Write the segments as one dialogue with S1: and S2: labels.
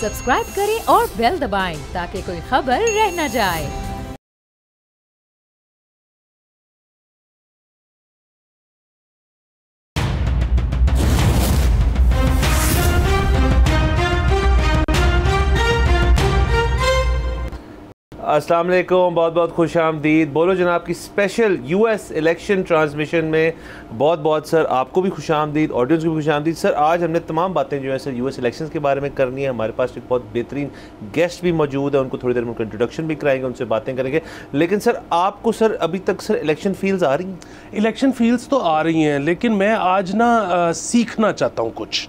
S1: Subscribe करें और bell दबाएं ताकि कोई खबर रह न जाए।
S2: अस्सलाम वालेकुम, बहुत बहुत खुश आमदीद। बोलो जनाब की स्पेशल यूएस इलेक्शन ट्रांसमिशन में बहुत बहुत सर आपको भी खुश आमदीद, ऑडियंस को भी खुश आमदीद। सर आज हमने तमाम बातें जो है सर यूएस इलेक्शंस के बारे में करनी है। हमारे पास एक बहुत बेहतरीन गेस्ट भी मौजूद है, उनको थोड़ी देर में उनका इंट्रोडक्शन भी कराएंगे, उनसे बातें करेंगे। लेकिन सर आपको सर अभी तक सर इलेक्शन फील्स आ रही हैं?
S3: इलेक्शन फील्ड्स तो आ रही हैं, लेकिन मैं आज ना सीखना चाहता हूँ कुछ।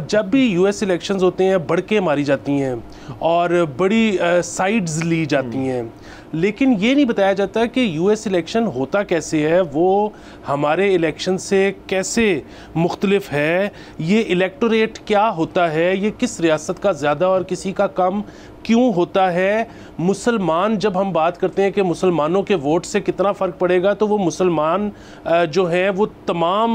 S3: जब भी यूएस इलेक्शंस होते हैं बड़के मारी जाती हैं और बड़ी साइड्स ली जाती हैं, लेकिन ये नहीं बताया जाता कि यूएस इलेक्शन होता कैसे है, वो हमारे इलेक्शन से कैसे मुख्तलिफ है, ये इलेक्टोरेट क्या होता है, ये किस रियासत का ज़्यादा और किसी का कम क्यों होता है। मुसलमान, जब हम बात करते हैं कि मुसलमानों के वोट से कितना फ़र्क पड़ेगा, तो वो मुसलमान जो हैं वो तमाम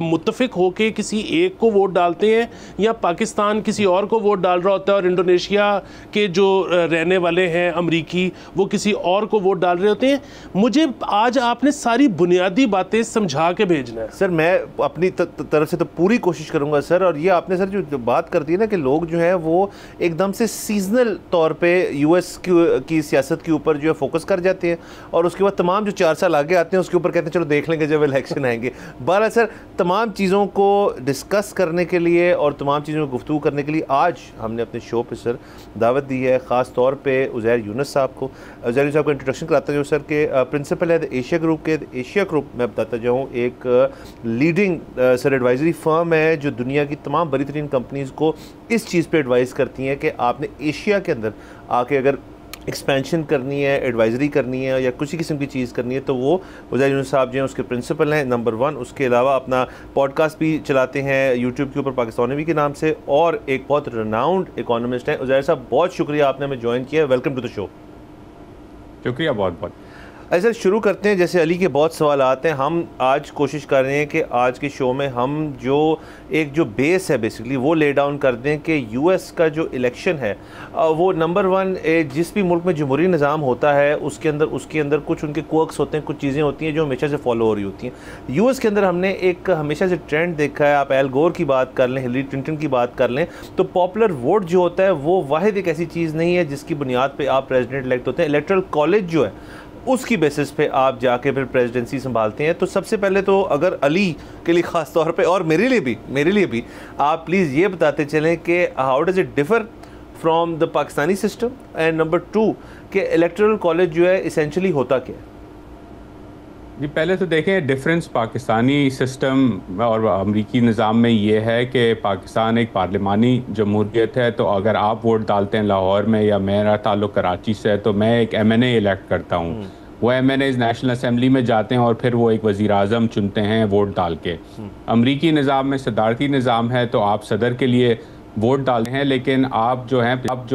S3: मुत्तफ़िक होके किसी एक को वोट डालते हैं, या पाकिस्तान किसी और को वोट डाल रहा होता है और इंडोनेशिया के जो रहने वाले हैं अमरीकी वो किसी और को वोट डाल रहे होते हैं। मुझे आज आपने सारी बुनियादी बातें समझा के भेजना है।
S2: सर मैं अपनी तरफ से तो पूरी कोशिश करूँगा सर। और ये आपने सर जो बात कर दी है ना कि लोग जो हैं वो एकदम से सीजनल तौर पे यूएस की सियासत के ऊपर जो है फोकस कर जाते हैं, और उसके बाद तमाम जो 4 साल आगे आते हैं उसके ऊपर कहते हैं चलो देख लेंगे जब इलेक्शन आएंगे। बहरहाल सर तमाम चीज़ों को डिस्कस करने के लिए और तमाम चीज़ों को गुफ्तगू करने के लिए आज हमने अपने शो पे सर दावत दी है, ख़ास तौर पे उज़ैर यूनुस साहब को। उज़ैर साहब को इंट्रोडक्शन कराता हूँ सर के प्रिंसिपल है द एशिया ग्रुप के। एशिया ग्रुप मैं बताता जाऊँ एक लीडिंग सर एडवाइजरी फर्म है जो दुनिया की तमाम बड़ी तरीन कंपनीज़ को इस चीज़ पे एडवाइस करती हैं कि आपने एशिया के अंदर आके अगर एक्सपेंशन करनी है, एडवाइजरी करनी है या किसी किस्म की चीज़ करनी है तो वो उज़ैर यूनुस साहब जो हैं उसके प्रिंसिपल हैं नंबर 1। उसके अलावा अपना पॉडकास्ट भी चलाते हैं यूट्यूब के ऊपर पाकिस्तानी के नाम से, और एक बहुत रिनाउंड इकोनॉमिस्ट हैं। उज़ैर साहब बहुत शुक्रिया आपने हमें ज्वाइन किया, वेलकम टू द शो।
S4: शुक्रिया बहुत बहुत।
S2: ऐसा शुरू करते हैं, जैसे अली के बहुत सवाल आते हैं, हम आज कोशिश कर रहे हैं कि आज के शो में हम जो बेस है बेसिकली वो ले डाउन कर दें कि यूएस का जो इलेक्शन है वो नंबर 1 जिस भी मुल्क में जमहूरी निज़ाम होता है उसके अंदर कुछ उनके क्वर्क्स होते हैं, कुछ चीज़ें होती हैं जो हमेशा से फॉलो हो रही होती हैं। यूएस के अंदर हमने एक हमेशा से ट्रेंड देखा है, आप एल गोर की बात कर लें, हिलरी क्लिंटन की बात कर लें, तो पॉपुलर वोट जो होता है वो वाहिद एक ऐसी चीज़ नहीं है जिसकी बुनियाद पर आप प्रेजिडेंट इलेक्ट होते हैं। इलेक्टोरल कॉलेज जो है उसकी बेसिस पे आप जाके फिर प्रेसिडेंसी संभालते हैं। तो सबसे पहले तो अगर अली के लिए ख़ास तौर पे और मेरे लिए भी आप प्लीज़ ये बताते चलें कि how does it differ from the Pakistani system, and number 2 कि इलेक्टोरल कॉलेज जो है इसेंशली होता क्या है?
S4: जी पहले तो देखें डिफरेंस पाकिस्तानी सिस्टम और अमरीकी निज़ाम में ये है कि पाकिस्तान एक पार्लिमानी जमहूरियत है, तो अगर आप वोट डालते हैं लाहौर में या मेरा ताल्लुक़ कराची से है तो मैं एक MNA इलेक्ट करता हूँ। वो MNAs नेशनल असम्बली में जाते हैं और फिर वो एक वज़ीर आज़म चुनते हैं वोट डाल के। अमरीकी निज़ाम में सदारती निज़ाम है, तो आप सदर के लिए वोट डालते हैं, लेकिन आप जो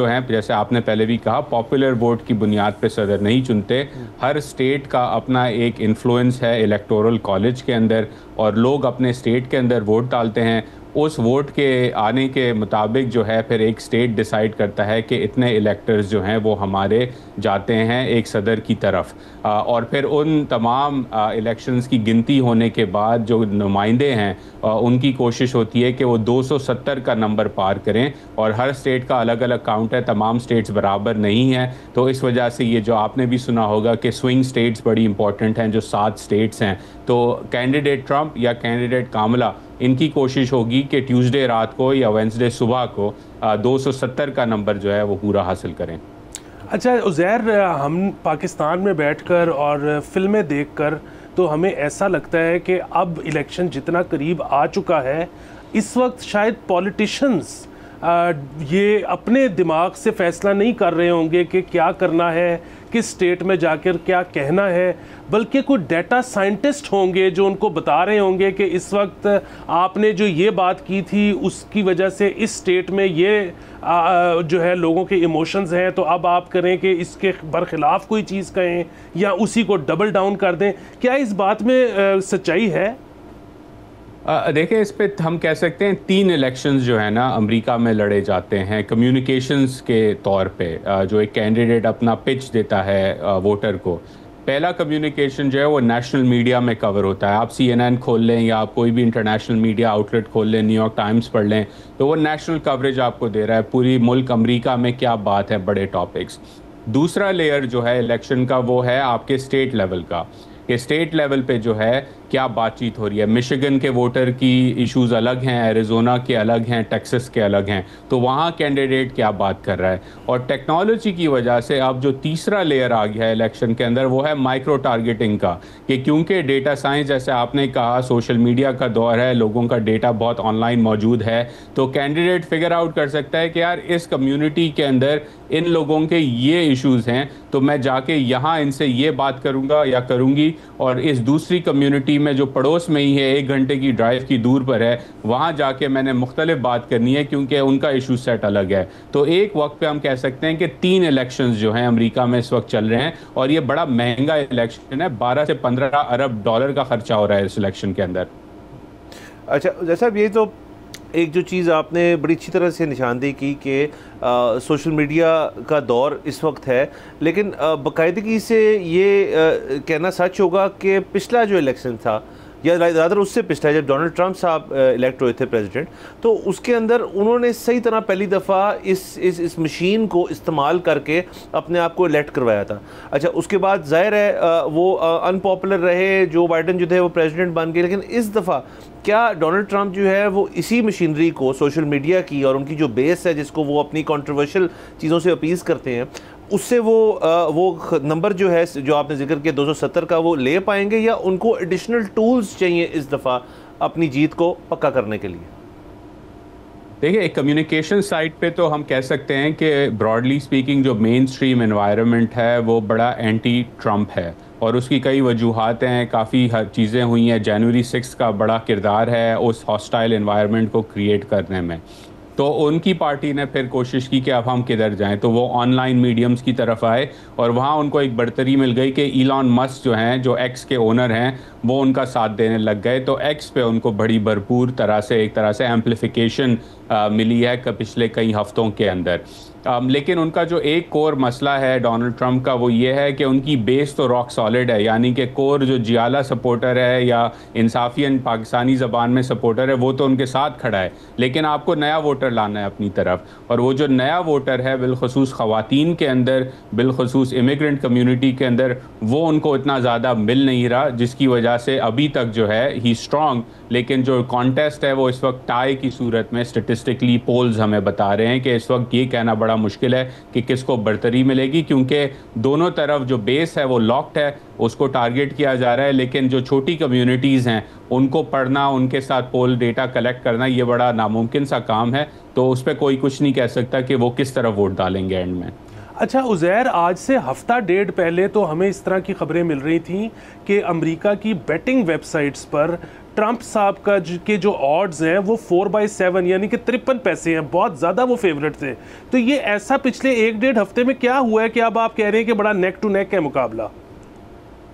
S4: हैं जैसे आपने पहले भी कहा पॉपुलर वोट की बुनियाद पे सदर नहीं चुनते। हर स्टेट का अपना एक इन्फ्लुएंस है इलेक्टोरल कॉलेज के अंदर, और लोग अपने स्टेट के अंदर वोट डालते हैं। उस वोट के आने के मुताबिक जो है फिर एक स्टेट डिसाइड करता है कि इतने इलेक्टर्स जो हैं वो हमारे जाते हैं एक सदर की तरफ, और फिर उन तमाम इलेक्शंस की गिनती होने के बाद जो नुमाइंदे हैं उनकी कोशिश होती है कि वो 270 का नंबर पार करें, और हर स्टेट का अलग अलग काउंट है, तमाम स्टेट्स बराबर नहीं हैं। तो इस वजह से ये जो आपने भी सुना होगा कि स्विंग स्टेट्स बड़ी इंपॉर्टेंट हैं, जो 7 स्टेट्स हैं। तो कैंडिडेट ट्रंप या कैंडिडेट कामला इनकी कोशिश होगी कि ट्यूसडे रात को या वेंसडे सुबह को 270 का नंबर जो है वो पूरा हासिल करें।
S3: अच्छा उज़ैर, हम पाकिस्तान में बैठकर और फिल्में देखकर तो हमें ऐसा लगता है कि अब इलेक्शन जितना करीब आ चुका है, इस वक्त शायद पॉलिटिशियंस ये अपने दिमाग से फ़ैसला नहीं कर रहे होंगे कि क्या करना है, किस स्टेट में जाकर क्या कहना है, बल्कि कोई डेटा साइंटिस्ट होंगे जो उनको बता रहे होंगे कि इस वक्त आपने जो ये बात की थी उसकी वजह से इस स्टेट में ये जो है लोगों के इमोशंस हैं, तो अब आप करें कि इसके बरखिलाफ़ कोई चीज़ कहें या उसी को डबल डाउन कर दें। क्या इस बात में सच्चाई है?
S4: देखिए, इस पे हम कह सकते हैं 3 इलेक्शंस जो है ना अमेरिका में लड़े जाते हैं कम्युनिकेशंस के तौर पे। जो एक कैंडिडेट अपना पिच देता है वोटर को, पहला कम्युनिकेशन जो है वो नेशनल मीडिया में कवर होता है। आप CNN खोल लें या आप कोई भी इंटरनेशनल मीडिया आउटलेट खोल लें, न्यूयॉर्क टाइम्स पढ़ लें, तो वो नेशनल कवरेज आपको दे रहा है पूरी मुल्क अमेरिका में क्या बात है, बड़े टॉपिक्स। दूसरा लेयर जो है इलेक्शन का वो है आपके स्टेट लेवल का, कि स्टेट लेवल पे जो है क्या बातचीत हो रही है। मिशिगन के वोटर की इश्यूज अलग हैं, एरिज़ोना के अलग हैं, टेक्सास के अलग हैं, तो वहाँ कैंडिडेट क्या बात कर रहा है। और टेक्नोलॉजी की वजह से अब जो तीसरा लेयर आ गया है इलेक्शन के अंदर वो है माइक्रो टारगेटिंग का, कि क्योंकि डेटा साइंस जैसे आपने कहा सोशल मीडिया का दौर है, लोगों का डेटा बहुत ऑनलाइन मौजूद है, तो कैंडिडेट फिगर आउट कर सकता है कि यार इस कम्युनिटी के अंदर इन लोगों के ये इश्यूज़ हैं, तो मैं जाके यहाँ इनसे ये बात करूँगा या करूँगी, और इस दूसरी कम्युनिटी में जो पड़ोस में ही है 1 घंटे की ड्राइव की दूर पर है, वहाँ जाके मैंने मुख्तलिफ बात करनी है क्योंकि उनका इशू सेट अलग है। तो एक वक्त पे हम कह सकते हैं कि 3 इलेक्शंस जो हैं अमेरिका में इस वक्त चल रहे हैं, और ये बड़ा महंगा इलेक्शन है, 12 से 15 अरब डॉलर का खर्चा हो रहा है इस इलेक्शन के अंदर।
S2: अच्छा जैसा ये तो एक जो चीज़ आपने बड़ी अच्छी तरह से निशानदेही की कि सोशल मीडिया का दौर इस वक्त है, लेकिन बाकायदगी से ये कहना सच होगा कि पिछला जो इलेक्शन था या ज़्यादातर उससे पिछला, जब डोनाल्ड ट्रंप साहब इलेक्ट हुए थे प्रेसिडेंट, तो उसके अंदर उन्होंने सही तरह पहली दफ़ा इस मशीन को इस्तेमाल करके अपने आप को इलेक्ट करवाया था। अच्छा, उसके बाद ज़ाहिर है वो अनपॉपुलर रहे, जो बाइडन जो थे वो प्रेसिडेंट बन गए, लेकिन इस दफ़ा क्या डोनाल्ड ट्रंप जो है वो इसी मशीनरी को, सोशल मीडिया की और उनकी जो बेस है जिसको वो अपनी कंट्रोवर्शियल चीज़ों से अपीज़ करते हैं, उससे वो नंबर जो है जो आपने जिक्र किया 270 का, वो ले पाएंगे या उनको एडिशनल टूल्स चाहिए इस दफ़ा अपनी जीत को पक्का करने के लिए?
S4: देखिए, एक कम्युनिकेशन साइट पे तो हम कह सकते हैं कि ब्रॉडली स्पीकिंग जो मेन स्ट्रीम एनवायरनमेंट है वो बड़ा एंटी ट्रंप है, और उसकी कई वजूहात हैं, काफ़ी हर चीज़ें हुई हैं। जनवरी 6 का बड़ा किरदार है उस हॉस्टाइल एनवायरनमेंट को क्रिएट करने में। तो उनकी पार्टी ने फिर कोशिश की कि अब हम किधर जाएं, तो वो ऑनलाइन मीडियम्स की तरफ आए, और वहाँ उनको एक बढ़तरी मिल गई कि इलॉन मस्क जो हैं, जो एक्स के ओनर हैं, वो उनका साथ देने लग गए। तो एक्स पे उनको बड़ी भरपूर तरह से एक तरह से एम्प्लीफिकेशन मिली है पिछले कई हफ्तों के अंदर। लेकिन उनका जो एक कोर मसला है डोनाल्ड ट्रंप का, वो ये है कि उनकी बेस तो रॉक सॉलिड है, यानी कि कोर जो जियाला सपोर्टर है या इंसाफियन पाकिस्तानी ज़बान में सपोर्टर है, वो तो उनके साथ खड़ा है, लेकिन आपको नया वोटर लाना है अपनी तरफ। और वो जो नया वोटर है बिलखसूस ख़वातीन के अंदर, बिलखसूस इमिग्रेंट कम्यूनिटी के अंदर, वो उनको इतना ज़्यादा मिल नहीं रहा, जिसकी वजह से अभी तक जो है ही स्ट्रॉन्ग। लेकिन जो कॉन्टेस्ट है वो इस वक्त टाई की सूरत में, स्टेटिस्टिकली पोल्स हमें बता रहे हैं कि इस वक्त ये कहना बड़ा मुश्किल है कि किसको बढ़तरी मिलेगी, क्योंकि दोनों तरफ जो बेस है वो लॉक्ड है, उसको टारगेट किया जा रहा है। लेकिन जो छोटी कम्युनिटीज़ हैं उनको पढ़ना, उनके साथ पोल डेटा कलेक्ट करना, ये बड़ा नामुमकिन सा काम है। तो उस पर कोई कुछ नहीं कह सकता कि वो किस तरफ वोट डालेंगे एंड में।
S3: अच्छा उज़ैर, आज से हफ्ता डेढ़ पहले तो हमें इस तरह की खबरें मिल रही थी कि अमेरिका की बैटिंग वेबसाइट्स पर ट्रंप साहब का के जो ऑड्स हैं वो 4/7 यानी कि 53 पैसे हैं, बहुत ज़्यादा वो फेवरेट थे। तो ये ऐसा पिछले 1-1.5 हफ्ते में क्या हुआ है कि अब आप कह रहे हैं कि बड़ा नेक टू नेक है मुकाबला?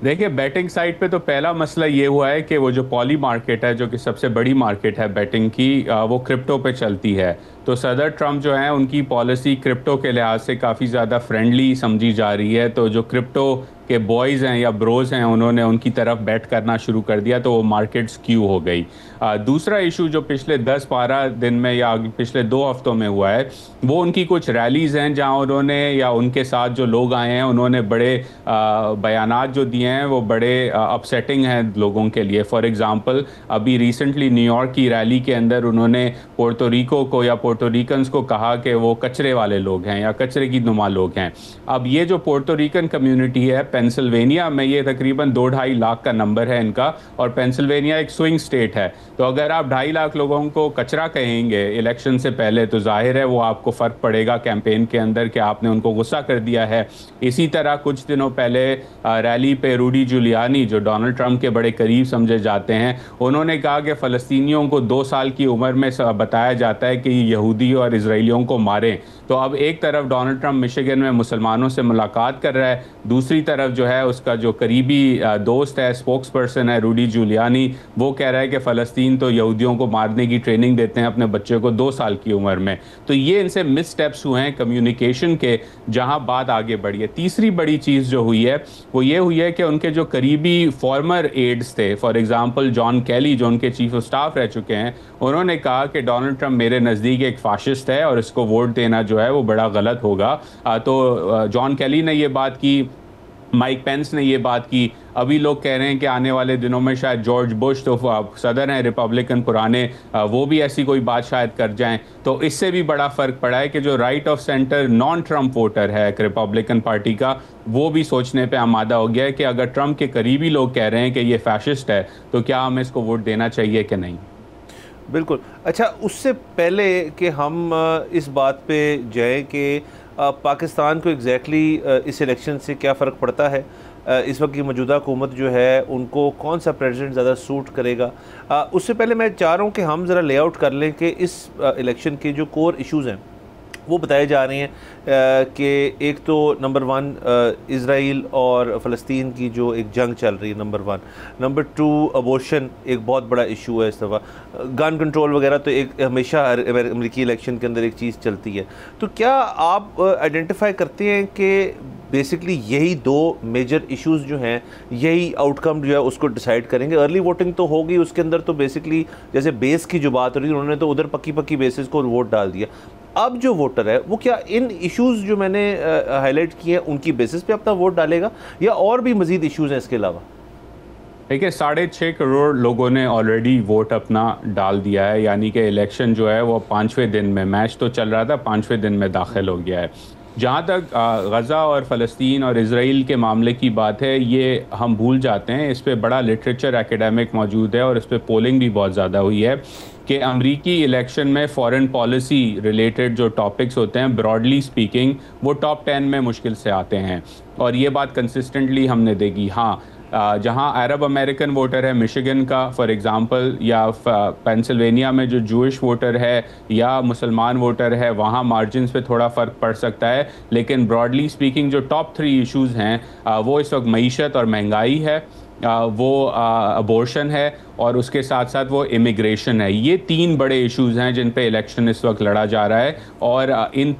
S4: देखिए, बैटिंग साइट पे तो पहला मसला ये हुआ है कि वो जो पॉली मार्केट है, जो कि सबसे बड़ी मार्केट है बैटिंग की, वो क्रिप्टो पे चलती है। तो सदर ट्रंप जो है उनकी पॉलिसी क्रिप्टो के लिहाज से काफ़ी ज़्यादा फ्रेंडली समझी जा रही है। तो जो क्रिप्टो के बॉयज़ हैं या ब्रोज हैं, उन्होंने उनकी तरफ बैट करना शुरू कर दिया, तो वो मार्केट स्क्यू हो गई। दूसरा इशू जो पिछले 10-12 दिन में या पिछले 2 हफ्तों में हुआ है, वो उनकी कुछ रैलीज़ हैं जहां उन्होंने या उनके साथ जो लोग आए हैं उन्होंने बड़े बयानात जो दिए हैं वो बड़े अपसेटिंग हैं लोगों के लिए। फॉर एग्ज़ाम्पल, अभी रिसेंटली न्यूयॉर्क की रैली के अंदर उन्होंने पोर्टोरिको को या पोर्टोरिकन्स को कहा कि वो कचरे वाले लोग हैं या कचरे की नुमा लोग हैं। अब ये जो पोर्टोरिकन कम्युनिटी है पेंसिल्वेनिया में, ये तकरीबन 2-2.5 लाख का नंबर है इनका, और पेंसिल्वेनिया एक स्विंग स्टेट है। तो अगर आप 2.5 लाख लोगों को कचरा कहेंगे इलेक्शन से पहले, तो जाहिर है वो आपको फ़र्क पड़ेगा कैंपेन के अंदर कि आपने उनको गुस्सा कर दिया है। इसी तरह कुछ दिनों पहले रैली पे रूडी जूलियानी, जो डोनाल्ड ट्रंप के बड़े करीब समझे जाते हैं, उन्होंने कहा कि फ़लस्तीनियों को 2 साल की उम्र में बताया जाता है कि यहूदी और इजराइलियों को मारें। तो अब एक तरफ डोनाल्ड ट्रंप मिशिगन में मुसलमानों से मुलाकात कर रहा है, दूसरी तरफ जो है उसका जो करीबी दोस्त है, स्पोक्स पर्सन है रूडी जूलियानी, वो कह रहा है कि फ़लस्तीन तो यहूदियों को मारने की ट्रेनिंग देते हैं अपने बच्चे को 2 साल की उम्र में। तो ये इनसे मिस स्टेप्स हुए हैं कम्युनिकेशन के, जहां बात आगे बढ़ी है। तीसरी बड़ी चीज़ जो हुई है वो ये हुई है कि उनके जो करीबी फॉर्मर एड्स थे, फॉर एग्जांपल जॉन कैली जो उनके चीफ ऑफ स्टाफ रह चुके हैं, उन्होंने कहा कि डोनाल्ड ट्रंप मेरे नज़दीक एक फाशिस्ट है और इसको वोट देना जो है वो बड़ा गलत होगा। तो जॉन कैली ने ये बात की, माइक पेंस ने ये बात की। अभी लोग कह रहे हैं कि आने वाले दिनों में शायद जॉर्ज बुश तो सदर हैं रिपब्लिकन पुराने, वो भी ऐसी कोई बात शायद कर जाएं। तो इससे भी बड़ा फ़र्क पड़ा है कि जो right of centre non Trump voter है रिपब्लिकन पार्टी का, वो भी सोचने पे आमादा हो गया है कि अगर ट्रंप के करीबी लोग कह रहे हैं कि ये फैशिस्ट है तो क्या हमें इसको वोट देना चाहिए कि नहीं।
S2: बिल्कुल। अच्छा, उससे पहले कि हम इस बात पे जाएं कि पाकिस्तान को एग्जैक्टली इस इलेक्शन से क्या फ़र्क पड़ता है, इस वक्त की मौजूदा हुकूमत जो है उनको कौन सा प्रेसिडेंट ज़्यादा सूट करेगा, उससे पहले मैं चाह रहा हूँ कि हम ज़रा लेआउट कर लें कि इस इलेक्शन के जो कोर इश्यूज़ हैं वो बताए जा रहे हैं कि एक तो नंबर 1 इज़राइल और फ़लस्तीन की जो एक जंग चल रही है, नंबर 1। नंबर 2 अबॉर्शन एक बहुत बड़ा इशू है इस दफ़ा। गन कंट्रोल वगैरह तो एक हमेशा अमेरिकी इलेक्शन के अंदर एक चीज़ चलती है। तो क्या आप आइडेंटिफाई करते हैं कि बेसिकली यही 2 मेजर इश्यूज़ जो हैं यही आउटकम जो है उसको डिसाइड करेंगे? अर्ली वोटिंग तो होगी, उसके अंदर तो बेसिकली जैसे बेस की जो बात हो रही है उन्होंने तो उधर पक्की बेसिस को वोट डाल दिया। अब जो वोटर है वो क्या इन इश्यूज़ जो मैंने हाईलाइट किए हैं उनकी बेसिस पे अपना वोट डालेगा या और भी मज़ीद इश्यूज़ हैं इसके अलावा?
S4: देखिए 6.5 करोड़ लोगों ने ऑलरेडी वोट अपना डाल दिया है, यानी कि इलेक्शन जो है वो 5वें दिन में, मैच तो चल रहा था 5वें दिन में दाखिल हो गया है। जहाँ तक गज़ा और फ़लस्तीन और इज़राइल के मामले की बात है, ये हम भूल जाते हैं, इस पे बड़ा लिटरेचर एकेडमिक मौजूद है और इस पे पोलिंग भी बहुत ज़्यादा हुई है कि अमरीकी इलेक्शन में फॉरेन पॉलिसी रिलेटेड जो टॉपिक्स होते हैं ब्रॉडली स्पीकिंग वो टॉप 10 में मुश्किल से आते हैं और ये बात कंसिस्टेंटली हमने देखी। हाँ, जहाँ अरब अमेरिकन वोटर है मिशिगन का फॉर एग्ज़ाम्पल, या पेंसिल्वेनिया में जो जूइश वोटर है या मुसलमान वोटर है, वहाँ मार्जिनस पे थोड़ा फ़र्क पड़ सकता है। लेकिन ब्रॉडली स्पीकिंग जो टॉप 3 इश्यूज़ हैं वो इस वक्त मईशत और महंगाई है, वो अबॉर्शन है और उसके साथ साथ वो इमिग्रेशन है। ये 3 बड़े इश्यूज़ हैं जिन पे इलेक्शन इस वक्त लड़ा जा रहा है और इन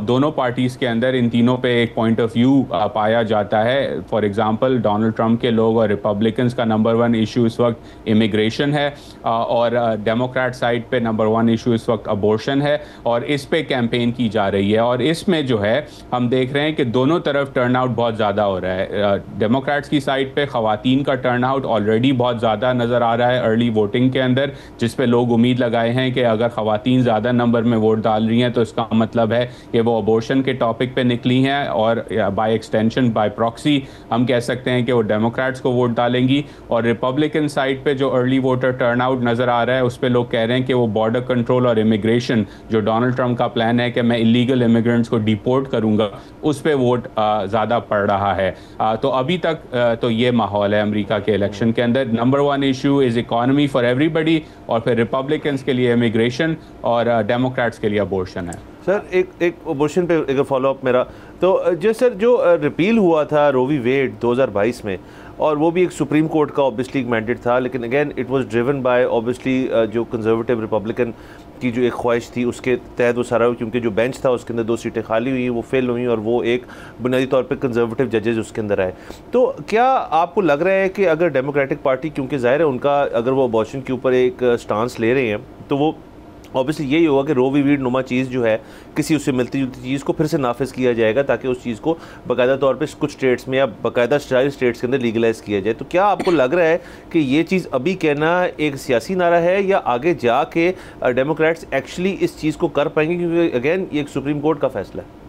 S4: दोनों पार्टीज़ के अंदर इन तीनों पे एक पॉइंट ऑफ व्यू पाया जाता है। फॉर एग्जांपल डोनाल्ड ट्रंप के लोग और रिपब्लिकन्स का नंबर 1 इशू इस वक्त इमिग्रेशन है और डेमोक्रेट साइड पे नंबर 1 इशू इस वक्त अबॉर्शन है और इस पे कैंपेन की जा रही है। और इसमें जो है हम देख रहे हैं कि दोनों तरफ टर्नआउट बहुत ज़्यादा हो रहा है। डेमोक्रेट्स की साइड पर ख़वातीन का टर्नआउट ऑलरेडी बहुत ज़्यादा नज़र आ रहा है अर्ली वोटिंग के अंदर, जिस पे लोग उम्मीद लगाए हैं कि अगर ख़वातीन ज़्यादा नंबर में वोट डाल रही हैं तो इसका मतलब है कि वो अबॉर्शन के टॉपिक पे निकली हैं और बाय एक्सटेंशन बाय प्रॉक्सी हम कह सकते हैं कि वो डेमोक्रेट्स को वोट डालेंगी। और रिपब्लिकन साइड पे जो अर्ली वोटर टर्नआउट नज़र आ रहा है उस पर लोग कह रहे हैं कि वो बॉर्डर कंट्रोल और इमिग्रेशन जो डोनाल्ड ट्रंप का प्लान है कि मैं इलीगल इमिग्रेंट्स को डिपोर्ट करूँगा, उस पर वोट ज़्यादा पड़ रहा है। तो अभी तक तो ये माहौल है अमेरिका के इलेक्शन के अंदर। Number 1 issue is economy for everybody और फिर रिपब्लिकन्स के लिए इमिग्रेशन और डेमोक्रेट्स के लिए अबॉर्शन है।
S2: सर एक अबॉर्शन पे एक फॉलोअप मेरा, तो जो रिपील हुआ था रो वी वेड 2022 में, और वो भी एक सुप्रीम कोर्ट का ऑब्वियसली एक मैंडेट था, लेकिन again it was driven by obviously जो कंजर्वेटिव रिपब्लिकन की जो एक ख्वाहिश थी उसके तहत वो सारा, क्योंकि जो बेंच था उसके अंदर 2 सीटें खाली हुई, वो फेल हुई और वो एक बुनियादी तौर पे कंजर्वेटिव जजेस उसके अंदर आए। तो क्या आपको लग रहा है कि अगर डेमोक्रेटिक पार्टी, क्योंकि ज़ाहिर है उनका अगर वो अबॉर्शन के ऊपर एक स्टांस ले रहे हैं, तो वो ऑब्वियसली यही होगा कि रो वी वेड नुमा चीज़ जो है किसी उससे मिलती जुलती चीज़ को फिर से नाफिज किया जाएगा ताकि उस चीज़ को बाकायदा तौर पे कुछ स्टेट्स में या बाकायदा स्टेट्स के अंदर लीगलाइज किया जाए। तो क्या आपको लग रहा है कि ये चीज़ अभी कहना एक सियासी नारा है या आगे जाके डेमोक्रेट्स एक्चुअली इस चीज़ को कर पाएंगे, क्योंकि अगेन ये एक सुप्रीम कोर्ट का फैसला है?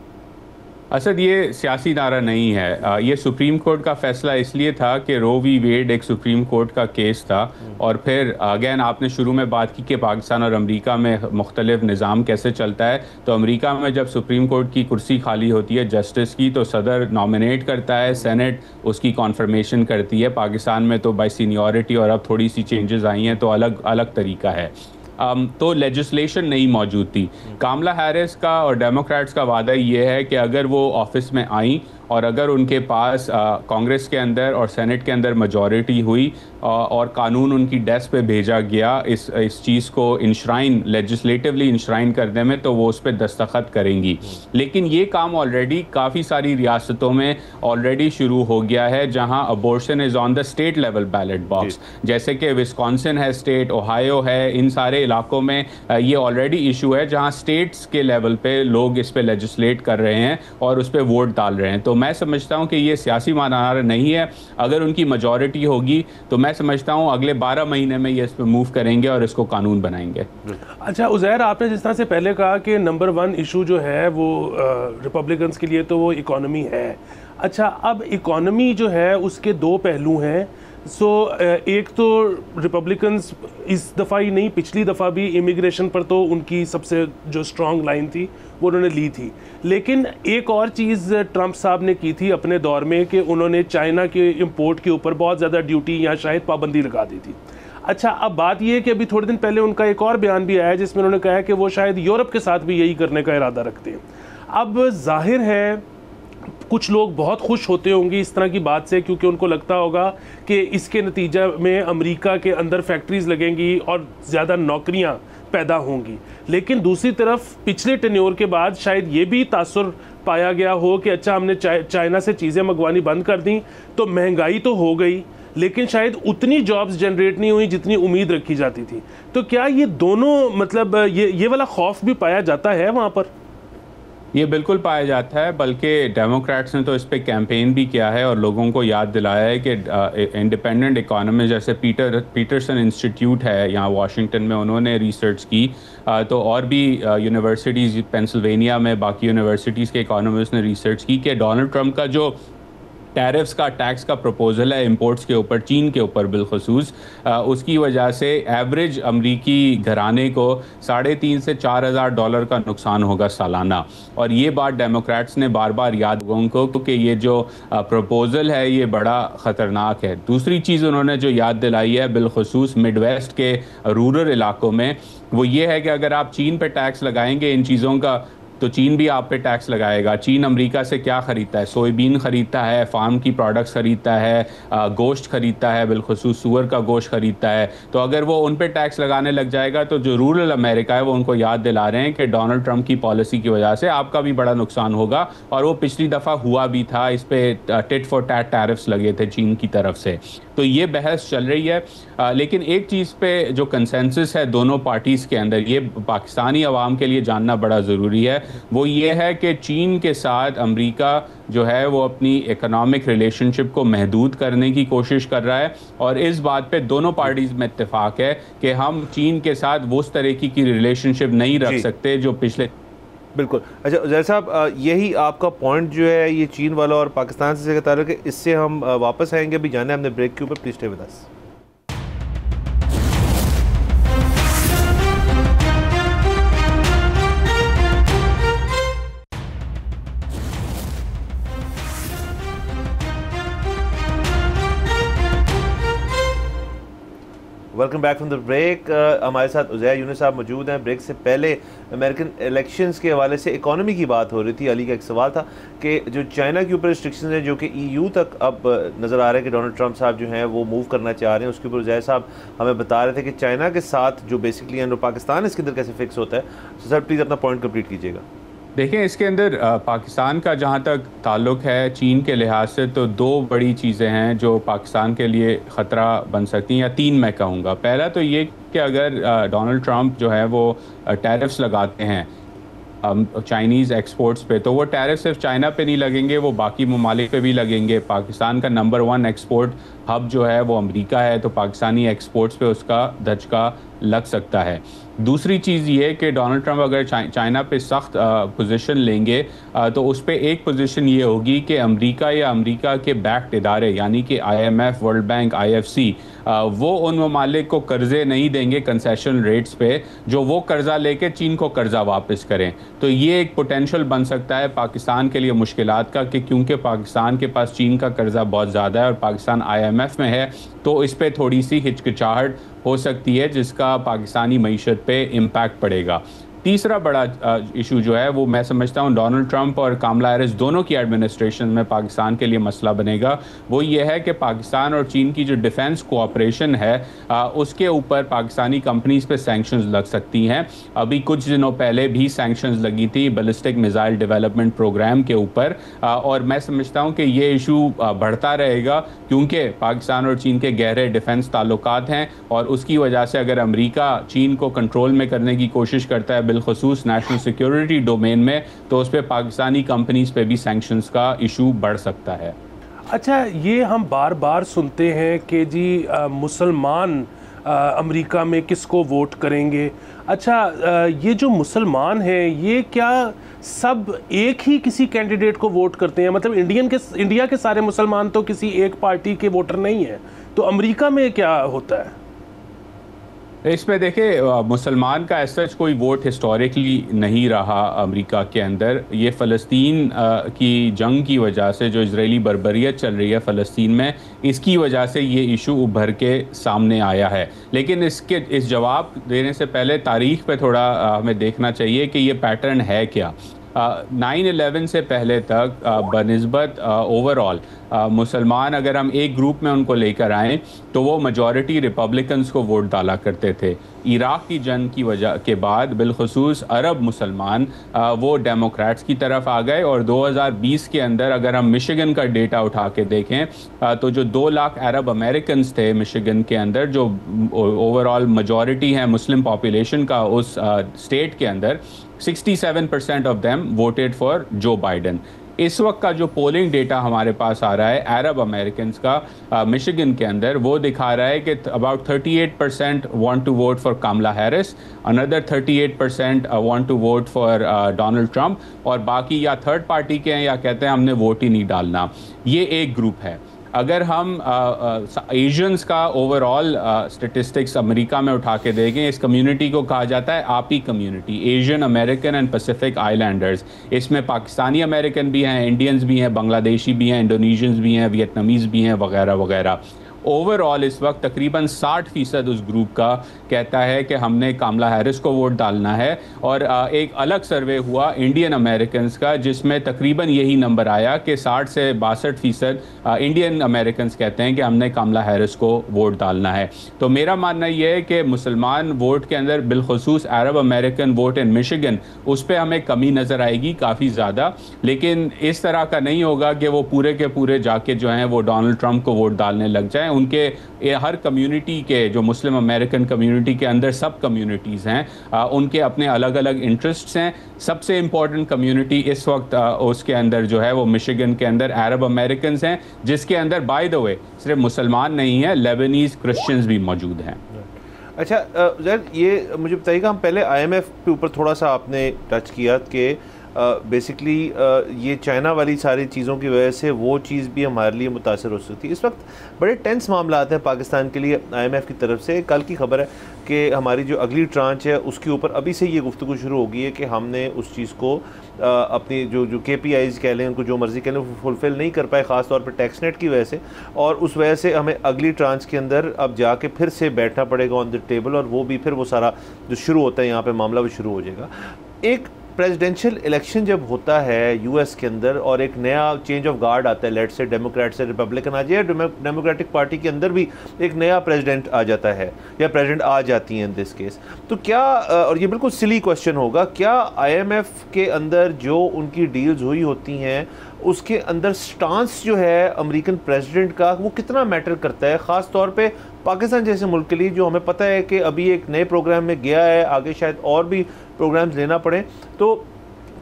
S4: असद ये सियासी नारा नहीं है, ये सुप्रीम कोर्ट का फैसला इसलिए था कि रो वी वेड एक सुप्रीम कोर्ट का केस था और फिर अगेन आपने शुरू में बात की कि पाकिस्तान और अमेरिका में मुख्तलिफ निज़ाम कैसे चलता है। तो अमेरिका में जब सुप्रीम कोर्ट की कुर्सी खाली होती है जस्टिस की तो सदर नॉमिनेट करता है, सेनेट उसकी कॉन्फर्मेशन करती है। पाकिस्तान में तो बाय सीनियरिटी और अब थोड़ी सी चेंजेस आई हैं तो अलग अलग तरीका है। तो लेजिस्लेशन नहीं मौजूद थी। कामला हैरिस का और डेमोक्रेट्स का वादा ये है कि अगर वो ऑफिस में आई और अगर उनके पास कांग्रेस के अंदर और सेनेट के अंदर मेजॉरिटी हुई और कानून उनकी डेस्क पे भेजा गया इस चीज़ को इंश्राइन लेजिस्लेटिवली इंश्राइन करने में, तो वो उस पर दस्तखत करेंगी। लेकिन ये काम ऑलरेडी काफ़ी सारी रियासतों में ऑलरेडी शुरू हो गया है जहां abortion is on the state level ballot box, जैसे कि विस्कॉन्सिन है स्टेट, ओहायो है, इन सारे इलाकों में ये ऑलरेडी इशू है जहां स्टेट्स के लेवल पे लोग इस पे लेजिस्लेट कर रहे हैं और उस पर वोट डाल रहे हैं। तो मैं समझता हूं कि ये सियासी मानार नहीं है। अगर उनकी मेजॉरिटी होगी तो मैं समझता हूं अगले 12 महीने में ये इस पे मूव करेंगे और इसको कानून बनाएंगे।
S3: अच्छा उज़ैर, आपने जिस तरह से पहले कहा कि नंबर 1 इशू जो है वो रिपब्लिकन्स के लिए तो वो इकॉनमी है। अच्छा, अब इकॉनमी जो है उसके 2 पहलू हैं। एक तो रिपब्लिकन्स इस दफ़ा ही नहीं, पिछली दफ़ा भी इमिग्रेशन पर तो उनकी सबसे जो स्ट्रॉन्ग लाइन थी वो उन्होंने ली थी। लेकिन एक और चीज़ ट्रंप साहब ने की थी अपने दौर में कि उन्होंने चाइना के इंपोर्ट के ऊपर बहुत ज़्यादा ड्यूटी या शायद पाबंदी लगा दी थी। अच्छा, अब बात यह है कि अभी थोड़े दिन पहले उनका एक और बयान भी आया जिसमें उन्होंने कहा है कि वो शायद यूरोप के साथ भी यही करने का इरादा रखते हैं। अब जाहिर है कुछ लोग बहुत खुश होते होंगे इस तरह की बात से, क्योंकि उनको लगता होगा कि इसके नतीजे में अमेरिका के अंदर फैक्ट्रीज लगेंगी और ज़्यादा नौकरियां पैदा होंगी। लेकिन दूसरी तरफ पिछले टेन्योर के बाद शायद ये भी तासुर पाया गया हो कि अच्छा हमने चाइना से चीज़ें मंगवानी बंद कर दी तो महंगाई तो हो गई, लेकिन शायद उतनी जॉब्स जनरेट नहीं हुई जितनी उम्मीद रखी जाती थी। तो क्या ये दोनों मतलब ये वाला खौफ भी पाया जाता है वहाँ पर?
S4: ये बिल्कुल पाया जाता है, बल्कि डेमोक्रेट्स ने तो इस पे कैंपेन भी किया है और लोगों को याद दिलाया है कि इंडिपेंडेंट इकोनॉमिस्ट जैसे पीटरसन इंस्टीट्यूट है यहाँ वाशिंगटन में, उन्होंने रिसर्च की। तो और भी यूनिवर्सिटीज़ पेंसिल्वेनिया में, बाकी यूनिवर्सिटीज़ के इकोनॉमिस्ट ने रिसर्च की कि डोनाल्ड ट्रंप का जो टैरिफ्स का टैक्स का प्रपोजल है इंपोर्ट्स के ऊपर, चीन के ऊपर बिलखसूस, उसकी वजह से एवरेज अमरीकी घराने को $3,500 से $4,000 का नुकसान होगा सालाना। और ये बात डेमोक्रेट्स ने बार बार याद लोगों को क्योंकि ये जो प्रपोजल है ये बड़ा ख़तरनाक है। दूसरी चीज़ उन्होंने जो याद दिलाई है बिलखसूस मिडवेस्ट के रूरल इलाकों में, वो ये है कि अगर आप चीन पे टैक्स लगाएंगे इन चीज़ों का तो चीन भी आप पे टैक्स लगाएगा। चीन अमेरिका से क्या ख़रीदता है? सोयाबीन ख़रीदता है, फार्म की प्रोडक्ट्स ख़रीदता है, गोश्त ख़रीदता है, बिलखुसूस सूअर का गोश्त ख़रीदता है। तो अगर वो उन पे टैक्स लगाने लग जाएगा तो जो रूरल अमेरिका है वो उनको याद दिला रहे हैं कि डोनाल्ड ट्रंप की पॉलिसी की वजह से आपका भी बड़ा नुकसान होगा। और वो पिछली दफ़ा हुआ भी था, इस पर टिट फॉर टैट टैरिफ्स लगे थे चीन की तरफ से। तो ये बहस चल रही है। लेकिन एक चीज़ पे जो कंसेंसस है दोनों पार्टीज़ के अंदर, ये पाकिस्तानी अवाम के लिए जानना बड़ा ज़रूरी है, वो ये है कि चीन के साथ अमेरिका जो है वो अपनी इकोनॉमिक रिलेशनशिप को महदूद करने की कोशिश कर रहा है। और इस बात पे दोनों पार्टीज़ में इत्तेफाक है कि हम चीन के साथ वो उस तरीके की रिलेशनशिप नहीं रख सकते जो पिछले।
S2: बिल्कुल। अच्छा उज़ैर साहब, यही आपका पॉइंट जो है ये चीन वाला और पाकिस्तान से ताल्लुक है, इससे हम वापस आएंगे। अभी जाना है हमने ब्रेक के ऊपर, please stay with us. Welcome back from the break. हमारे साथ उज़ैर यूनुस साहब मौजूद हैं। ब्रेक से पहले अमेरिकन इलेक्शंस के हवाले से इकॉनमी की बात हो रही थी। अली का एक सवाल था कि जो चाइना के ऊपर रिस्ट्रिक्शन है जो कि EU तक अब नज़र आ रहा है कि डोनाल्ड ट्रंप साहब जो हैं वो मूव करना चाह रहे हैं, उसके ऊपर उज़ैर साहब हमें बता रहे थे कि चाइना के साथ जो बेसिकली है पाकिस्तान इसके अंदर कैसे फिक्स होता है। तो सर प्लीज़ अपना पॉइंट कंप्लीट कीजिएगा।
S4: देखें, इसके अंदर पाकिस्तान का जहाँ तक ताल्लुक़ है चीन के लिहाज से, तो 2 बड़ी चीज़ें हैं जो पाकिस्तान के लिए ख़तरा बन सकती हैं, या 3 मैं कहूँगा। पहला तो ये कि अगर डोनाल्ड ट्रंप जो है वो टैरिफ्स लगाते हैं चाइनीज़ एक्सपोर्ट्स पे, तो वो टैरिफ सिर्फ चाइना पे नहीं लगेंगे, वो बाकी ममालिक पे भी लगेंगे। पाकिस्तान का नंबर 1 एक्सपोर्ट हब जो है वो अमेरिका है, तो पाकिस्तानी एक्सपोर्ट्स पे उसका धचका लग सकता है। दूसरी चीज़ ये कि डोनाल्ड ट्रंप अगर चाइना पे सख्त पोजीशन लेंगे तो उस पर एक पोजीशन ये होगी कि अमेरिका या अमेरिका के बैक्ड इदारे यानी कि IMF, वर्ल्ड बैंक, IFC वो उन ममालिक को कर्ज़े नहीं देंगे कंसेशन रेट्स पे जो वो कर्ज़ा लेके चीन को कर्ज़ा वापस करें। तो ये एक पोटेंशल बन सकता है पाकिस्तान के लिए मुश्किलात का, कि क्योंकि पाकिस्तान के पास चीन का कर्ज़ा बहुत ज़्यादा है और पाकिस्तान IMF में है, तो इस पर थोड़ी सी हिचकिचाहट हो सकती है जिसका पाकिस्तानी मईशत पे इम्पैक्ट पड़ेगा। तीसरा बड़ा इशू जो है वो मैं समझता हूँ डोनाल्ड ट्रंप और कामला हैरिस दोनों की एडमिनिस्ट्रेशन में पाकिस्तान के लिए मसला बनेगा, वो ये है कि पाकिस्तान और चीन की जो डिफेंस कोऑपरेशन है उसके ऊपर पाकिस्तानी कंपनीज पे सैंक्शंस लग सकती हैं। अभी कुछ दिनों पहले भी सैंक्शंस लगी थी बैलिस्टिक मिसाइल डेवलपमेंट प्रोग्राम के ऊपर, और मैं समझता हूँ कि ये इशू बढ़ता रहेगा क्योंकि पाकिस्तान और चीन के गहरे डिफेंस ताल्लुकात हैं, और उसकी वजह से अगर अमेरिका चीन को कंट्रोल में करने की कोशिश करता है बिलखुसूस नेशनल सिक्योरिटी डोमेन में, तो उस पर पाकिस्तानी कंपनीज पे भी सैंक्शंस का इशू बढ़ सकता है।
S3: अच्छा, ये हम बार बार सुनते हैं कि जी मुसलमान अमेरिका में किसको वोट करेंगे। अच्छा, ये जो मुसलमान हैं ये क्या सब एक ही किसी कैंडिडेट को वोट करते हैं? मतलब इंडिया के सारे मुसलमान तो किसी एक पार्टी के वोटर नहीं हैं, तो अमेरिका में क्या होता है?
S4: इसमें देखिए मुसलमान का ऐसा कोई वोट हिस्टोरिकली नहीं रहा अमेरिका के अंदर। ये फ़लस्तीन की जंग की वजह से जो इजरायली बर्बरियत चल रही है फ़लस्तीन में, इसकी वजह से ये इशू उभर के सामने आया है। लेकिन इस जवाब देने से पहले तारीख़ पे थोड़ा हमें देखना चाहिए कि ये पैटर्न है क्या। 9/11 से पहले तक बनिस्बत ओवरऑल मुसलमान अगर हम एक ग्रुप में उनको लेकर आएँ तो वो मेजॉरिटी रिपब्लिकन्स को वोट डाला करते थे। इराक़ की जंग की वजह के बाद बिलखुसूस अरब मुसलमान वो डेमोक्रेट्स की तरफ आ गए, और 2020 के अंदर अगर हम मिशिगन का डेटा उठा के देखें तो जो 2 लाख अरब अमेरिकन्स थे मिशिगन के अंदर, जो ओवरऑल मेजॉरिटी है मुस्लिम पॉपुलेशन का उस स्टेट के अंदर, 67% ऑफ देम वोटेड फॉर जो बाइडन। इस वक्त का जो पोलिंग डेटा हमारे पास आ रहा है अरब अमेरिकन का मिशिगन के अंदर, वो दिखा रहा है कि about 38% want to vote for Kamala Harris, another 38% want to vote for Donald Trump, और बाकी या थर्ड पार्टी के हैं या कहते हैं हमने वोट ही नहीं डालना। ये एक ग्रुप है। अगर हम एशियंस का ओवरऑल स्टेटिस्टिक्स अमेरिका में उठा के देखें, इस कम्युनिटी को कहा जाता है आपी community, Asian American and Pacific Islanders. इसमें पाकिस्तानी अमेरिकन भी हैं, इंडियंस भी हैं, बांग्लादेशी भी हैं, इंडोनेशियंस भी हैं, वियतनामीज़ भी हैं, वगैरह वगैरह। ओवरऑल इस वक्त तकरीबन 60% उस ग्रुप का कहता है कि हमने कामला हैरिस को वोट डालना है। और एक अलग सर्वे हुआ इंडियन अमेरिकन का जिसमें तकरीबन यही नंबर आया कि 60 से 62% इंडियन अमेरिकन कहते हैं कि हमने कामला हैरिस को वोट डालना है। तो मेरा मानना यह है कि मुसलमान वोट के अंदर बिलखुसूस अरब अमेरिकन वोट इन मिशिगन, उस पर हमें कमी नज़र आएगी काफ़ी ज़्यादा, लेकिन इस तरह का नहीं होगा कि वो पूरे के पूरे जाके जो हैं वो डोनाल्ड ट्रंप को वोट डालने लग जाएं। उनके हर कम्युनिटी के जो मुस्लिम अमेरिकन कम्युनिटी के अंदर सब कम्युनिटीज़ हैं, उनके अपने अलग अलग इंटरेस्ट्स हैं। सबसे इम्पॉर्टेंट कम्युनिटी इस वक्त उसके अंदर जो है वो मिशिगन के अंदर अरब अमेरिकन हैं, जिसके अंदर बाय द वे सिर्फ मुसलमान नहीं है, लेबनीज़ क्रिश्चियंस भी मौजूद हैं।
S2: अच्छा जैद, ये मुझे बताइएगा, हम पहले IMF के ऊपर थोड़ा सा आपने टच किया कि बेसिकली ये चाइना वाली सारी चीज़ों की वजह से वो चीज़ भी हमारे लिए मुतासर हो सकती है। इस वक्त बड़े टेंस मामला आते हैं पाकिस्तान के लिए IMF की तरफ से। कल की खबर है कि हमारी जो अगली ट्रांच है उसके ऊपर अभी से ये गुफ्तगू शुरू हो गई है कि हमने उस चीज़ को अपनी जो KPIs कह लें, उनको जो मर्ज़ी कह लें, वो फुलफ़िल नहीं कर पाए, ख़ास तौर पर टैक्स नेट की वजह से, और उस वजह से हमें अगली ट्रांच के अंदर अब जाके फिर से बैठना पड़ेगा ऑन द टेबल, और वो भी फिर वो सारा जो शुरू होता है यहाँ पर मामला भी शुरू हो जाएगा। एक प्रेसिडेंशियल इलेक्शन जब होता है US के अंदर और एक नया चेंज ऑफ गार्ड आता है, लेट से डेमोक्रेट से रिपब्लिकन आ जाए, डेमोक्रेटिक पार्टी के अंदर भी एक नया प्रेसिडेंट आ जाता है या प्रेसिडेंट आ जाती हैं इन दिस केस, तो क्या, और ये बिल्कुल सिली क्वेश्चन होगा, क्या IMF के अंदर जो उनकी डील्स हुई होती हैं उसके अंदर स्टांस जो है अमेरिकन प्रेसिडेंट का वो कितना मैटर करता है, ख़ास तौर पे पाकिस्तान जैसे मुल्क के लिए जो हमें पता है कि अभी एक नए प्रोग्राम में गया है, आगे शायद और भी प्रोग्राम्स लेना पड़े। तो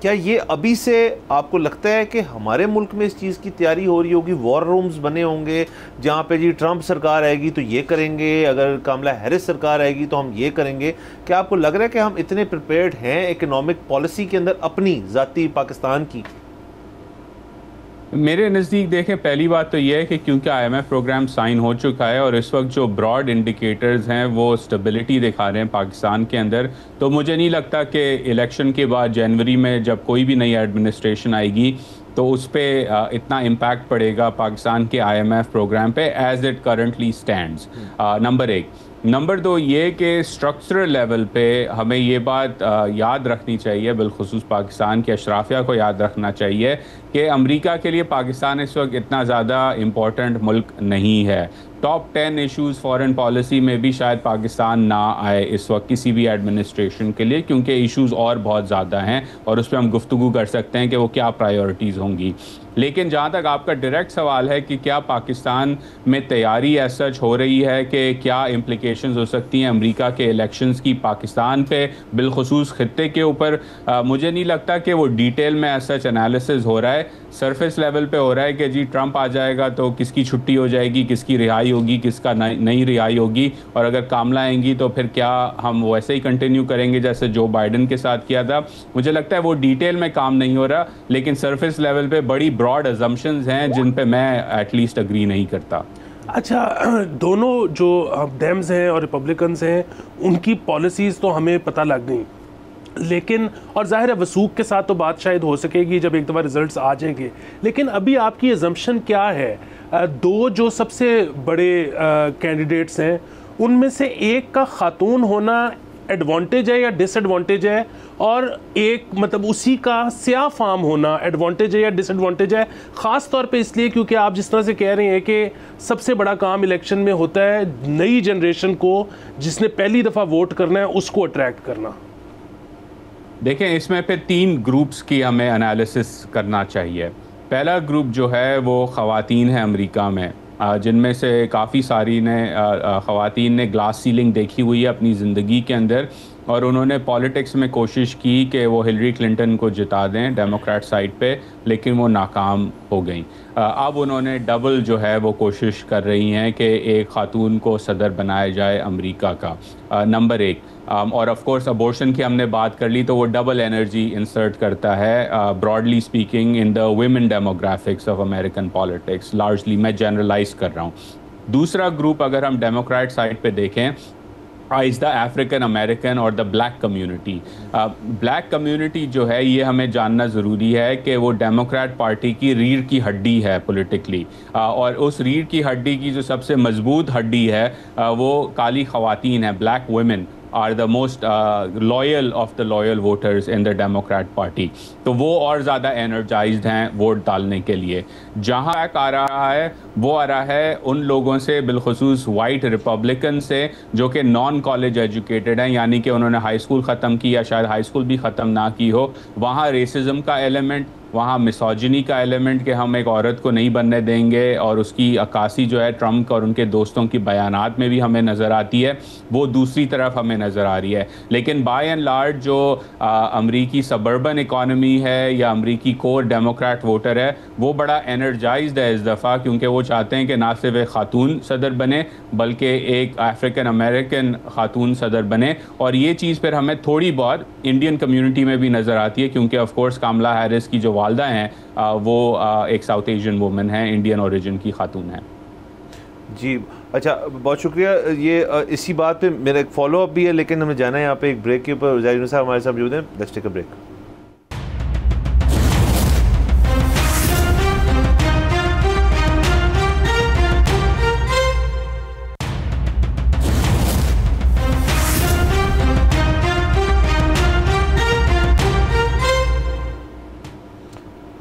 S2: क्या ये अभी से आपको लगता है कि हमारे मुल्क में इस चीज़ की तैयारी हो रही होगी, वॉर रूम्स बने होंगे जहाँ पे जी ट्रंप सरकार आएगी तो ये करेंगे, अगर कामला हैरिस सरकार आएगी तो हम ये करेंगे? क्या आपको लग रहा है कि हम इतने प्रिपेयर्ड हैं इकोनॉमिक पॉलिसी के अंदर अपनी ज़ाती पाकिस्तान की?
S4: मेरे नज़दीक देखें, पहली बात तो यह है कि क्योंकि IMF प्रोग्राम साइन हो चुका है और इस वक्त जो ब्रॉड इंडिकेटर्स हैं वो स्टेबिलिटी दिखा रहे हैं पाकिस्तान के अंदर, तो मुझे नहीं लगता कि इलेक्शन के बाद जनवरी में जब कोई भी नई एडमिनिस्ट्रेशन आएगी तो उस पर इतना इम्पैक्ट पड़ेगा पाकिस्तान के IMF प्रोग्राम पे as it currently stands. Number 1। Number 2 ये कि स्ट्रक्चरल लेवल पे हमें ये बात याद रखनी चाहिए, बिलखुसूस पाकिस्तान के अशराफिया को याद रखना चाहिए कि अमेरिका के लिए पाकिस्तान इस वक्त इतना ज़्यादा इम्पोर्टेंट मुल्क नहीं है। टॉप 10 इश्यूज़ फॉरेन पॉलिसी में भी शायद पाकिस्तान ना आए इस वक्त किसी भी एडमिनिस्ट्रेशन के लिए, क्योंकि इश्यूज़ और बहुत ज़्यादा हैं और उस पर हम गुफ्तगू कर सकते हैं कि वो क्या प्रायोरिटीज़ होंगी। लेकिन जहाँ तक आपका डायरेक्ट सवाल है कि क्या पाकिस्तान में तैयारी एज सच हो रही है कि क्या इम्प्लिकेशंस हो सकती हैं अमेरिका के इलेक्शंस की पाकिस्तान पे, बिलखुसूस खित्ते के ऊपर, मुझे नहीं लगता कि वो डिटेल में एज सच एनालिसिस हो रहा है। सरफेस लेवल पे हो रहा है कि जी ट्रंप आ जाएगा तो किसकी छुट्टी हो जाएगी, किसकी रिहाई होगी, किसका नहीं रिहाई होगी, और अगर कामला आएंगी तो फिर क्या हम वैसे ही कंटिन्यू करेंगे जैसे जो बाइडन के साथ किया था। मुझे लगता है वो डिटेल में काम नहीं हो रहा, लेकिन सरफेस लेवल पे बड़ी ब्रॉड अजम्पशंस हैं जिन पे मैं एटलीस्ट अग्री नहीं करता।
S3: अच्छा, दोनों जो डेम्स हैं और रिपब्लिकन्स हैं उनकी पॉलिसीज़ तो हमें पता लग गई, लेकिन और जाहिर है वसूख के साथ तो बात शायद हो सकेगी जब एक दफ़ा रिजल्ट्स आ जाएंगे, लेकिन अभी आपकी अजम्पशन क्या है? दो जो सबसे बड़े कैंडिडेट्स हैं उनमें से एक का खातून होना एडवांटेज है या डिसएडवांटेज है, और एक मतलब उसी का स्याह फार्म होना एडवांटेज है या डिसएडवांटेज है? ख़ास तौर पे इसलिए क्योंकि आप जिस तरह से कह रहे हैं कि सबसे बड़ा काम इलेक्शन में होता है नई जनरेशन को, जिसने पहली दफ़ा वोट करना है उसको अट्रैक्ट करना।
S4: देखें, इसमें फिर 3 ग्रुप्स की हमें एनालिसिस करना चाहिए। पहला ग्रुप जो है वो ख़वातीन है अमेरिका में, जिनमें से काफ़ी सारी ख़वातीन ने ग्लास सीलिंग देखी हुई है अपनी ज़िंदगी के अंदर, और उन्होंने पॉलिटिक्स में कोशिश की कि वो हिलरी क्लिंटन को जिता दें डेमोक्रेट साइड पे, लेकिन वो नाकाम हो गई। अब उन्होंने डबल जो है वो कोशिश कर रही हैं कि एक खातून को सदर बनाया जाए अमेरिका का, नंबर 1। और ऑफ कोर्स अबॉर्शन की हमने बात कर ली तो वो डबल एनर्जी इंसर्ट करता है broadly speaking in the women demographics of American politics, largely मैं जनरलाइज कर रहा हूँ। दूसरा ग्रुप अगर हम डेमोक्रेट साइड पे देखें इज़ द अफ्रीकन अमेरिकन और the black community. Black community जो है ये हमें जानना ज़रूरी है कि वो डेमोक्रेट पार्टी की रीढ़ की हड्डी है पॉलिटिकली, और उस रीढ़ की हड्डी की जो सबसे मजबूत हड्डी है वो काली ख़वातीन है, black women are the most loyal of the loyal voters in the Democrat Party। तो वो और ज़्यादा energized हैं वोट डालने के लिए। जहाँ आ रहा है वो आ रहा है उन लोगों से, बिलखुसूस वाइट रिपब्लिकन से जो कि नॉन कॉलेज एजुकेटेड हैं, यानी कि उन्होंने हाई स्कूल ख़त्म की या शायद हाई स्कूल भी ख़त्म ना की हो। वहाँ रेसिज्म का एलिमेंट, वहाँ मिसोजिनी का एलिमेंट कि हम एक औरत को नहीं बनने देंगे, और उसकी अक्कासी जो है ट्रंप और उनके दोस्तों की बयानात में भी हमें नज़र आती है, वो दूसरी तरफ हमें नज़र आ रही है। लेकिन बाय एंड लार्ज जो अमरीकी सबर्बन इकॉनमी है या अमरीकी कोर डेमोक्रेट वोटर है वो बड़ा एनर्जाइज्ड है इस दफ़ा, क्योंकि वो चाहते हैं कि ना सिर्फ एक खातून सदर बने बल्कि एक अफ्रीकन अमेरिकन खातून सदर बने। और ये चीज़ फिर हमें थोड़ी बहुत इंडियन कम्युनिटी में भी नज़र आती है, क्योंकि ऑफ कोर्स कामला हैरिस की जो वालदा हैं वो एक साउथ एशियन वुमन है, इंडियन ओरिजिन की खातून है।
S2: जी अच्छा, बहुत शुक्रिया। ये इसी बात पे मेरा एक फॉलो अप भी है, लेकिन हमें जाना है यहाँ पे एक ब्रेक के ऊपर। ज़ाहिर साहब हमारे साथ मौजूद हैं, let's take a break.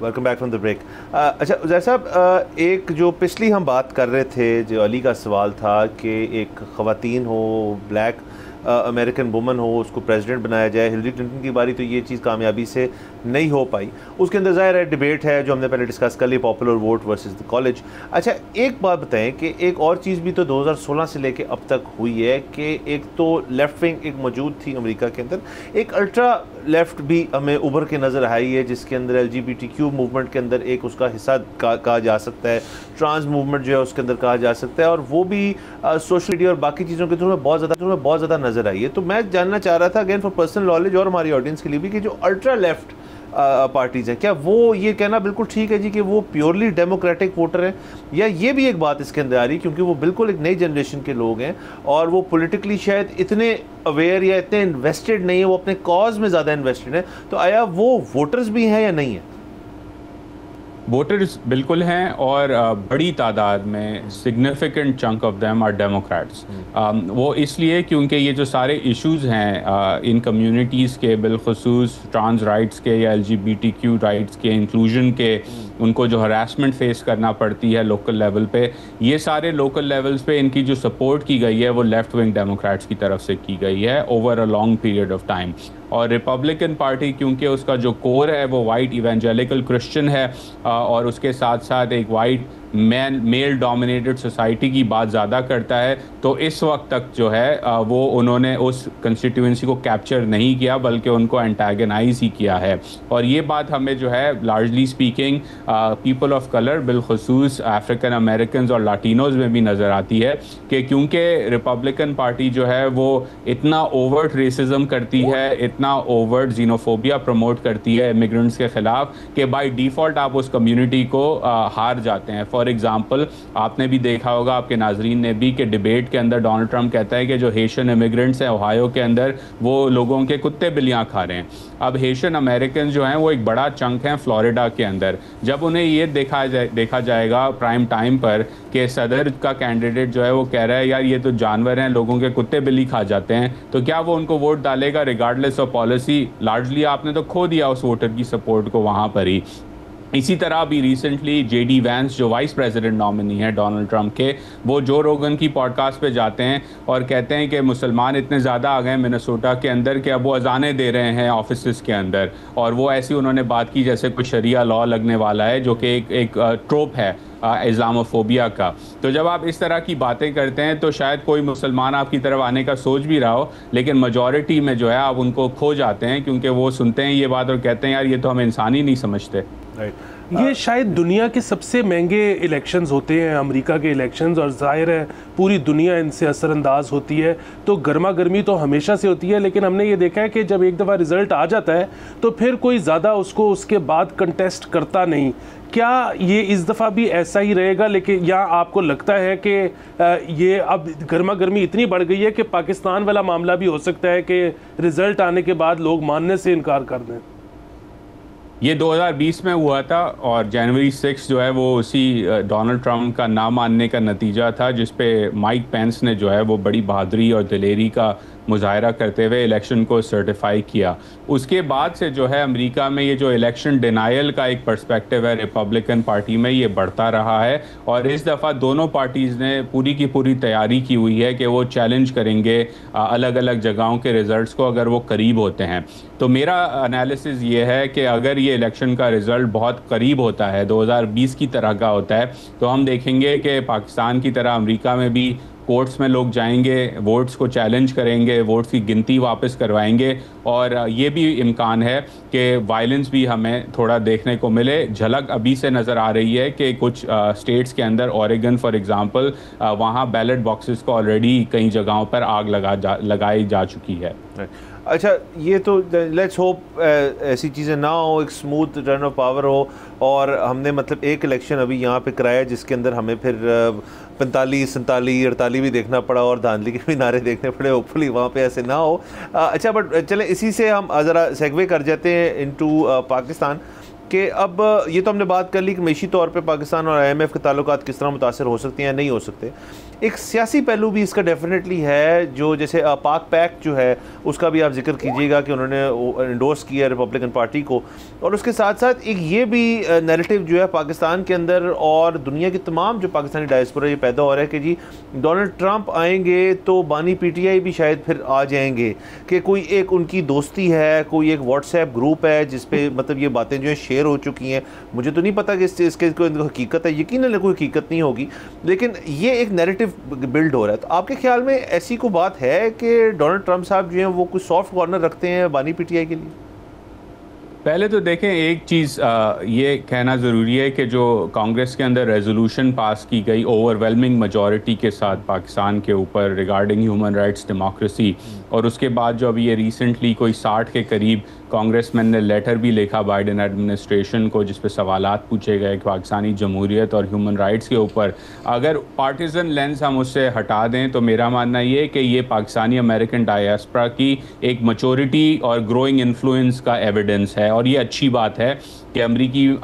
S2: Welcome back from the break. अच्छा उज़ैर साहब, एक जो पिछली हम बात कर रहे थे, जो अली का सवाल था कि एक ख़वातीन हो, ब्लैक अमेरिकन वुमन हो, उसको प्रेसिडेंट बनाया जाए। हिलरी क्लिंटन की बारी तो ये चीज़ कामयाबी से नहीं हो पाई। उसके अंदर ज़ाहिर है डिबेट है जो हमने पहले डिस्कस कर ली, popular vote versus the college. अच्छा एक बात बताएं कि एक और चीज़ भी तो 2016 से लेके अब तक हुई है कि एक तो लेफ़्ट विंग एक मौजूद थी अमेरिका के अंदर, एक अल्ट्रा लेफ़्ट भी हमें उभर के नज़र आई है, जिसके अंदर LGBTQ मूवमेंट के अंदर एक उसका हिस्सा कहा जा सकता है, ट्रांस मूवमेंट जो है उसके अंदर कहा जा सकता है, और वो भी सोशल मीडिया और बाकी चीज़ों के थ्रू में बहुत ज़्यादा नज़र आई है। तो मैं जानना चाह रहा था अगेन फॉर पर्सनल नॉलेज और हमारी ऑडियंस के लिए भी कि जो अल्ट्रा लेफ़्ट पार्टीज़ हैं, क्या वो ये कहना बिल्कुल ठीक है जी कि वो प्योरली डेमोक्रेटिक वोटर हैं, या ये भी एक बात इसके अंदर आ रही क्योंकि वो बिल्कुल एक नई जनरेशन के लोग हैं और वो पॉलिटिकली शायद इतने अवेयर या इतने इन्वेस्टेड नहीं है, वो अपने कॉज में ज़्यादा इन्वेस्टेड हैं, तो आया वो वोटर्स भी हैं या नहीं है?
S4: वोटर्स बिल्कुल हैं और बड़ी तादाद में significant chunk of them are Democrats. वो इसलिए क्योंकि ये जो सारे इश्यूज़ हैं इन कम्युनिटीज़ के, बिलखुसूस ट्रांस राइट्स के या LGBTQ राइट्स के, इंक्लूजन के, उनको जो हरासमेंट फेस करना पड़ती है लोकल लेवल पे, ये सारे लोकल लेवल्स पे इनकी जो सपोर्ट की गई है वो लेफ्ट विंग डेमोक्रेट्स की तरफ से की गई है over a long period of time. और रिपब्लिकन पार्टी क्योंकि उसका जो कोर है वो वाइट इवेंजेलिकल क्रिश्चियन है और उसके साथ साथ एक वाइट मेल डोमिनेटेड सोसाइटी की बात ज़्यादा करता है, तो इस वक्त तक जो है वो उन्होंने उस कंस्टिट्यूंसी को कैप्चर नहीं किया बल्कि उनको एंटागनाइज ही किया है। और ये बात हमें जो है largely speaking people of colour बिलखुसूस अफ्रीकन अमेरिकन और लाटिनोज में भी नज़र आती है कि क्योंकि रिपब्लिकन पार्टी जो है वो इतना ओवर्ट रेसिज्म करती है, इतना ओवर्ट जीनोफोबिया प्रमोट करती है इमिग्रेंट्स के ख़िलाफ़ कि बाय डिफ़ॉल्ट आप उस कम्युनिटी को हार जाते हैं। फॉर एग्जाम्पल आपने भी देखा होगा, आपके नाजरीन ने भी, कि डिबेट के अंदर डोनाल्ड ट्रंप कहता है कि जो हेशियन इमिग्रेंट्स हैं ओहायो के अंदर वो लोगों के कुत्ते बिल्लियाँ खा रहे हैं। अब हेशियन अमेरिकन जो हैं वो एक बड़ा चंक हैं फ्लोरिडा के अंदर। जब उन्हें ये देखा जाएगा प्राइम टाइम पर कि सदर का कैंडिडेट जो है वो कह रहा है यार ये तो जानवर हैं, लोगों के कुत्ते बिल्ली खा जाते हैं, तो क्या वो उनको वोट डालेगा रिगार्डलेस ऑफ पॉलिसी? लार्जली आपने तो खो दिया उस वोटर की सपोर्ट को वहाँ पर ही। इसी तरह अभी रिसेंटली JD वैंस जो वाइस प्रेसिडेंट नॉमिनी है डोनाल्ड ट्रंप के, वो जो रोगन की पॉडकास्ट पे जाते हैं और कहते हैं कि मुसलमान इतने ज़्यादा आ गए मिनेसोटा के अंदर कि अब वो अजानें दे रहे हैं ऑफिस के अंदर, और वो ऐसी उन्होंने बात की जैसे कोई शरिया लॉ लगने वाला है, जो कि एक ट्रोप है इस्लामोफोबिया का। तो जब आप इस तरह की बातें करते हैं तो शायद कोई मुसलमान आपकी तरफ आने का सोच भी रहा हो, लेकिन मेजॉरिटी में जो है आप उनको खो जाते हैं क्योंकि वो सुनते हैं ये बात और कहते हैं यार ये तो हम इंसान ही नहीं समझते।
S3: ये शायद दुनिया के सबसे महंगे इलेक्शंस होते हैं, अमेरिका के इलेक्शंस, और जाहिर है पूरी दुनिया इनसे असरअंदाज होती है, तो गर्मा गर्मी तो हमेशा से होती है। लेकिन हमने ये देखा है कि जब एक दफ़ा रिज़ल्ट आ जाता है तो फिर कोई ज़्यादा उसको उसके बाद कंटेस्ट करता नहीं। क्या ये इस दफ़ा भी ऐसा ही रहेगा? लेकिन या आपको लगता है कि ये अब गर्मा गर्मी इतनी बढ़ गई है कि पाकिस्तान वाला मामला भी हो सकता है कि रिज़ल्ट आने के बाद लोग मानने से इनकार कर दें?
S4: ये 2020 में हुआ था और जनवरी 6 जो है वो उसी डोनाल्ड ट्रंप का ना मानने का नतीजा था, जिस पे माइक पेंस ने जो है वो बड़ी बहादुरी और दिलेरी का मुजाहरा करते हुए इलेक्शन को सर्टिफाई किया। उसके बाद से जो है अमेरिका में ये जो इलेक्शन डिनायल का एक पर्सपेक्टिव है रिपब्लिकन पार्टी में, ये बढ़ता रहा है। और इस दफ़ा दोनों पार्टीज़ ने पूरी की पूरी तैयारी की हुई है कि वो चैलेंज करेंगे अलग अलग जगहों के रिज़ल्ट्स को अगर वो करीब होते हैं। तो मेरा एनालिसिस ये है कि अगर ये इलेक्शन का रिज़ल्ट बहुत करीब होता है, 2020 की तरह का होता है, तो हम देखेंगे कि पाकिस्तान की तरह अमेरिका में भी कोर्ट्स में लोग जाएंगे, वोट्स को चैलेंज करेंगे, वोट्स की गिनती वापस करवाएंगे, और ये भी इम्कान है कि वायलेंस भी हमें थोड़ा देखने को मिले। झलक अभी से नज़र आ रही है कि कुछ स्टेट्स के अंदर, ओरेगन फॉर एग्जांपल, वहाँ बैलेट बॉक्सेस को ऑलरेडी कई जगहों पर आग लगाई जा चुकी है।
S2: अच्छा, ये तो लेट्स होप ऐसी चीज़ें ना हो, एक स्मूथ टर्न ऑफ पावर हो। और हमने मतलब एक इलेक्शन अभी यहाँ पे कराया जिसके अंदर हमें फिर 45, 47, 48 भी देखना पड़ा और धांधली के भी नारे देखने पड़े। होपफुली वहाँ पे ऐसे ना हो। अच्छा, बट चलें इसी से हम ज़रा सेगवे कर जाते हैं इनटू पाकिस्तान कि अब ये तो हमने बात कर ली कि मैशी तौर पे पाकिस्तान और IMF के ताल्लुकात किस तरह मुतासर हो सकते हैं या नहीं हो सकते। एक सियासी पहलू भी इसका डेफिनेटली है, जो जैसे पाक पैक्ट जो है उसका भी आप जिक्र कीजिएगा कि उन्होंने इंडोर्स किया रिपब्लिकन पार्टी को, और उसके साथ साथ एक ये भी नैरेटिव जो है पाकिस्तान के अंदर और दुनिया के तमाम जो पाकिस्तानी डायस्पोरा ये पैदा हो रहा है कि जी डोनाल्ड ट्रंप आएंगे तो बानी PTI भी शायद फिर आ जाएंगे, कि कोई एक उनकी दोस्ती है, कोई एक व्हाट्सएप ग्रुप है जिसपे मतलब ये बातें जो है शेयर हो चुकी हैं। मुझे तो नहीं पता कि इसके कोई हकीकत है, यकीनन कोई हकीकत नहीं होगी, लेकिन ये एक नैरेटिव बिल्ड हो रहा है। तो आपके ख्याल में ऐसी कोई बात है कि डोनाल्ड ट्रंप साहब जो हैं वो कुछ सॉफ्ट कॉर्नर रखते हैं बानी PTI के लिए?
S4: पहले तो देखें, एक चीज़ ये कहना ज़रूरी है कि जो कांग्रेस के अंदर रेजोल्यूशन पास की गई ओवरवेलमिंग मेजॉरिटी के साथ पाकिस्तान के ऊपर रिगार्डिंग ह्यूमन राइट्स डेमोक्रेसी, और उसके बाद जो अभी ये रिसेंटली कोई 60 के करीब कांग्रेसमैन ने लेटर भी लिखा बाइडेन एडमिनिस्ट्रेशन को, जिस पे सवालात पूछे गए कि पाकिस्तानी जमहूरियत और ह्यूमन राइट्स के ऊपर अगर पार्टिजन लेंस हम उससे हटा दें तो मेरा मानना ये कि ये पाकिस्तानी अमेरिकन डायस्पोरा की एक मैच्योरिटी और ग्रोइंग इन्फ्लुएंस का एविडेंस है। और ये अच्छी बात है कि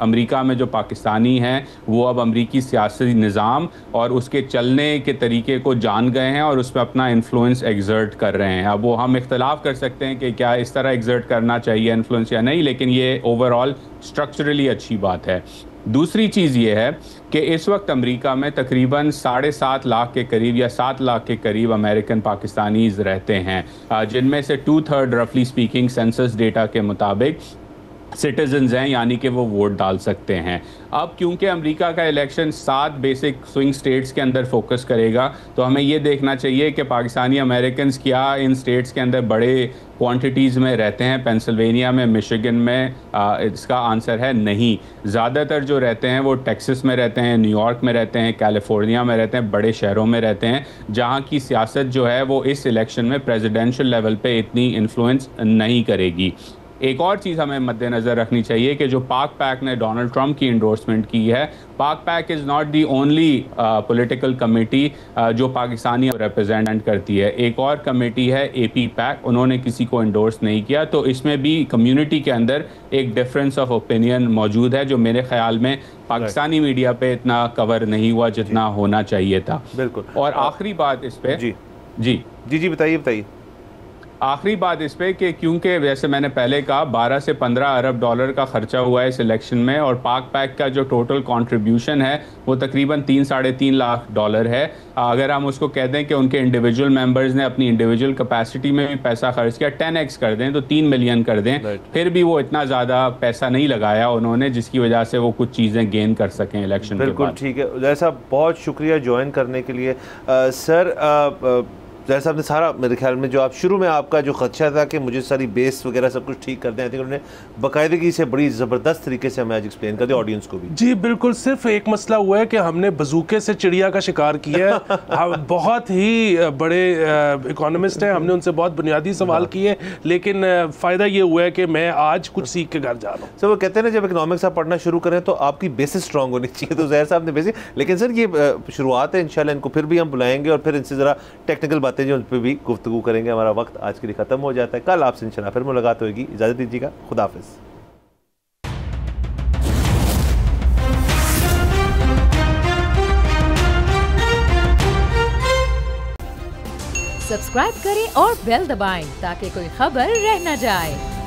S4: अमेरिका में जो पाकिस्तानी हैं वो अब अमेरिकी सियासी निज़ाम और उसके चलने के तरीके को जान गए हैं और उस पर अपना इन्फ्लुएंस एग्जर्ट कर रहे हैं। अब वो हम इख्तलाफ कर सकते हैं कि क्या इस तरह एग्जर्ट करना चाहिए इन्फ्लुएंस या नहीं, लेकिन ये ओवरऑल स्ट्रक्चरली अच्छी बात है। दूसरी चीज़ ये है कि इस वक्त अमेरिका में तकरीबन 7.5 लाख के करीब या 7 लाख के करीब अमेरिकन पाकिस्तानीज़ रहते हैं, जिनमें से 2/3 रफली स्पीकिंग सेंसस डेटा के मुताबिक सिटीजन्स हैं, यानी कि वो वोट डाल सकते हैं। अब क्योंकि अमेरिका का इलेक्शन 7 बेसिक स्विंग स्टेट्स के अंदर फोकस करेगा, तो हमें ये देखना चाहिए कि पाकिस्तानी अमेरिकन क्या इन स्टेट्स के अंदर बड़े क्वांटिटीज़ में रहते हैं। पेंसिल्वेनिया में, मिशिगन में इसका आंसर है नहीं। ज़्यादातर जो रहते हैं वो टेक्सास में रहते हैं, न्यूयॉर्क में रहते हैं, कैलिफोर्निया में रहते हैं, बड़े शहरों में रहते हैं, जहाँ की सियासत जो है वो इस इलेक्शन में प्रेसिडेंशियल लेवल पे इतनी इन्फ्लुएंस नहीं करेगी। एक और चीज़ हमें मद्देनज़र रखनी चाहिए कि जो पाक पैक ने डोनाल्ड ट्रंप की इंडोर्समेंट की है, पाक pack is not the only political committee जो पाकिस्तानी रिप्रेजेंट करती है। एक और कमेटी है AP पैक, उन्होंने किसी को इंडोर्स नहीं किया, तो इसमें भी कम्युनिटी के अंदर एक डिफरेंस ऑफ ओपिनियन मौजूद है जो मेरे ख्याल में पाकिस्तानी मीडिया पे इतना कवर नहीं हुआ जितना होना चाहिए था।
S2: बिल्कुल।
S4: और आखिरी बात इस पे
S2: जी बताइए।
S4: आखिरी बात इस पे कि क्योंकि जैसे मैंने पहले कहा 12 से 15 अरब डॉलर का खर्चा हुआ है इस इलेक्शन में, और पाक पैक का जो टोटल कंट्रीब्यूशन है वो तकरीबन 3-3.5 लाख डॉलर है। अगर हम उसको कह दें कि उनके इंडिविजुअल मेंबर्स ने अपनी इंडिविजुअल कैपेसिटी में भी पैसा खर्च किया, 10x कर दें तो 3 मिलियन कर दें, फिर भी वो इतना ज़्यादा पैसा नहीं लगाया उन्होंने जिसकी वजह से वो कुछ चीज़ें गेन कर सकें इलेक्शन के बाद।
S2: बिल्कुल ठीक है। जैसा बहुत शुक्रिया ज्वाइन करने के लिए सर। जैसा आपने सारा, मेरे ख्याल में जो आप शुरू में आपका जो खदशा था कि मुझे सारी बेस वगैरह सब कुछ ठीक कर दें, आई थिंक उन्होंने बाकायदगी से बड़ी ज़बरदस्त तरीके से हमें आज एक्सप्लेन कर दिया ऑडियंस को भी।
S3: जी बिल्कुल, सिर्फ एक मसला हुआ है कि हमने बजूके से चिड़िया का शिकार किया है। हम बहुत ही बड़े इकोनॉमिस्ट हैं, हमने उनसे बहुत बुनियादी सवाल किए, लेकिन फ़ायदा ये हुआ है कि मैं आज कुछ सीख के घर जा रहा हूँ।
S2: सर वो कहते हैं ना, जब इकोनॉमिक्स आप पढ़ना शुरू करें तो आपकी बेसिस स्ट्रॉन्ग होनी चाहिए, तो ज़ाहिर साहब ने बेसिस, लेकिन सर ये शुरुआत है, इंशाल्लाह इनको फिर भी हम बुलाएंगे और फिर इनसे ज़रा टेक्निकल बातें जो उन पर भी गुफ्तगू करेंगे। हमारा वक्त आज के लिए ख़त्म हो जाता है, कल आपसे इंशाल्लाह फिर मुलाकात होगी। इजाज़त दीजिएगा, खुदा हाफिज़।
S1: सब्सक्राइब करें और बेल दबाएं ताकि कोई खबर रह न जाए।